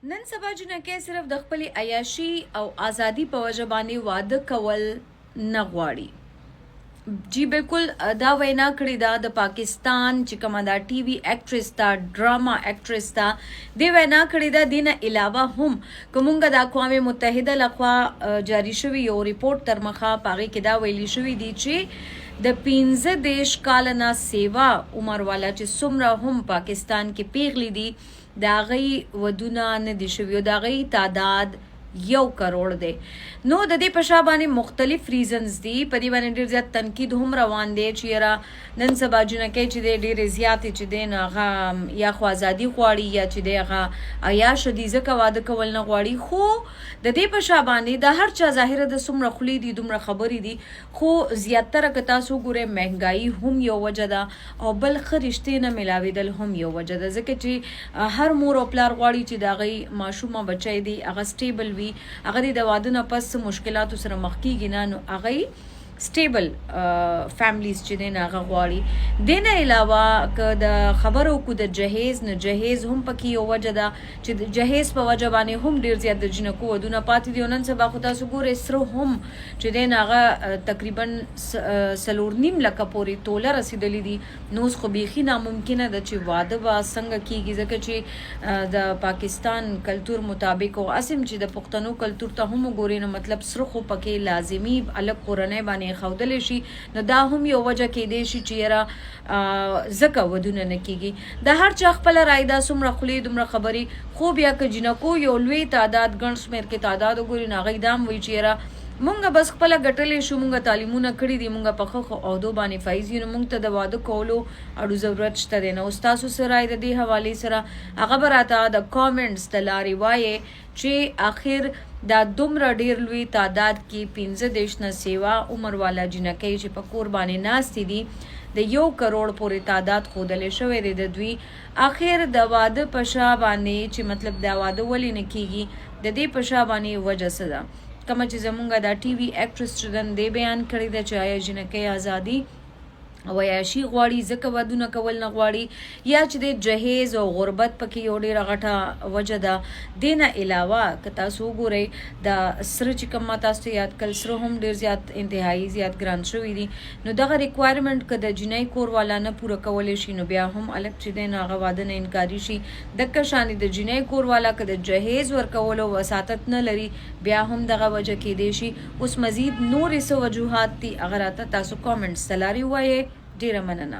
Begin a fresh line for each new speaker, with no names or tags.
نن سبا جنکې صرف د خپل عیاشي او ازادي په وجه باندې واده کول نه غواړي. جی بالکل دا وینا کړې ده د پاکستان چې کومه دا ټي وي اکټریس تا ډراما اکټریس تا دی وینا کړې ده. دینه علاوه هم کومه د اقوام متحده لخوا جاری شوی یو ریپورت تر مخه پاغي کې دا ویلي شوی دی چې د 15 کال نه سیوا عمر والا چې څومره هم پاکستان کې پیغلی دي دا غي ودونه نه دي شوی، دا غي تعداد 1 کروڑ دی. نو د دې په شا باندې مختلف ریزنز دي، په دې باندې ډیر زیات تنقید هم روان دی چې را نن سبا جنکې چې د ډیر زیات چې دین هغه یا خو ازادي غواړي یا چې دغه یا شدي زکه واده کول نه غواړي. خو د دې په شا باندې د هر چا ظاهره د سمره خلی دي دومره خبرې دي، خو زیاتره که تاسو ګوره مهنګای هم یو وجه ده او بل خرشته نه ملاویدل هم یو وجه ده، ځکه چې هر مور او پلار غواړي چې دا غي ماشومه بچی دی هغه سټیبل وي، هغه د واده نه پس مشکلاتو سره مخ کیږي نه، نو هغه سټیبل فیملیز چې دین هغه غواړي. دینه علاوه که د خبرو کو د جهیز نه جهیز هم پکې یو وجه ده چې د جهیز په وجه باندې هم ډیر زیات د جنکو ودونه پاتې دي. نن سبا خو تاسو ګورئ سره هم چې دین هغه تقریبا 3.5 لک پورې توله رسیدلې دي. نو خو بيخي ناممکنه ده چې واده با څنګه کیږي، ځکه چې د پاکستان کلچر مطابق او اسیم چې د پښتنو کلچر ته هم ګورئ نو مطلب سره خو پکې لازمی الګ قرانه باندې خودل شي، نو دا هم یو وجه کې دی چې را زکه ودونه نه کیږي. د هر چا خپل رائے دا سمره خلی دومره خبري خو بیا که جنکو یو لوی تعداد ګڼ شمیر کې تعداد وګوري نه غیدام وی چې را مونږه بس خپل غټلې شو، مونږه تعلیمونه کړی دي، مونږه په خو عہدو باندې فایزي، نو مونږ ته د واده کولو اړو ضرورت شته نه. استاد سره د دې حواله سره هغه براته د کامنټس د لاري وایي چې اخر دا دومره ډیر لوی تعداد کې 15 نه سیوا عمر والا جنکې چې په کور باندې ناشتي دي د 1 کروڑ پورې تعداد خودلې شوې دي د دوی. اخر د واده په شا باندې چې مطلب دا واده ولې نه کیږي د دې په شا باندې وجه څه ده. کوم چې زمونږه دا ټي وي اکټریس چدن دی بیان کړی د چې آیا جنکې ازادي او عیاشي غواړي ځکه ودونه کول نه غواړي یا چې د جهیز او غربت پکې یو ډیره غټه وجه ده. دینه علاوه که تاسو ګورئ د سره چې کوم تاسو یاد کل سره هم ډیر زیات انتهایی زیات ګران شوی دي، نو دغه ریکوایرمنٹ که د جنۍ کور والا نه پوره کولای شي نو بیا هم الګ چې دین هغه واده نه انکاری شي. دغه شان د جنۍ کور والا که د جهیز ورکولو وساتت نه لري بیا هم دغه وجه کې دی شي. اوس مزید نور څه وجوهات دي اگر تاسو کامنټس تلاري وایي. ډیره مننه.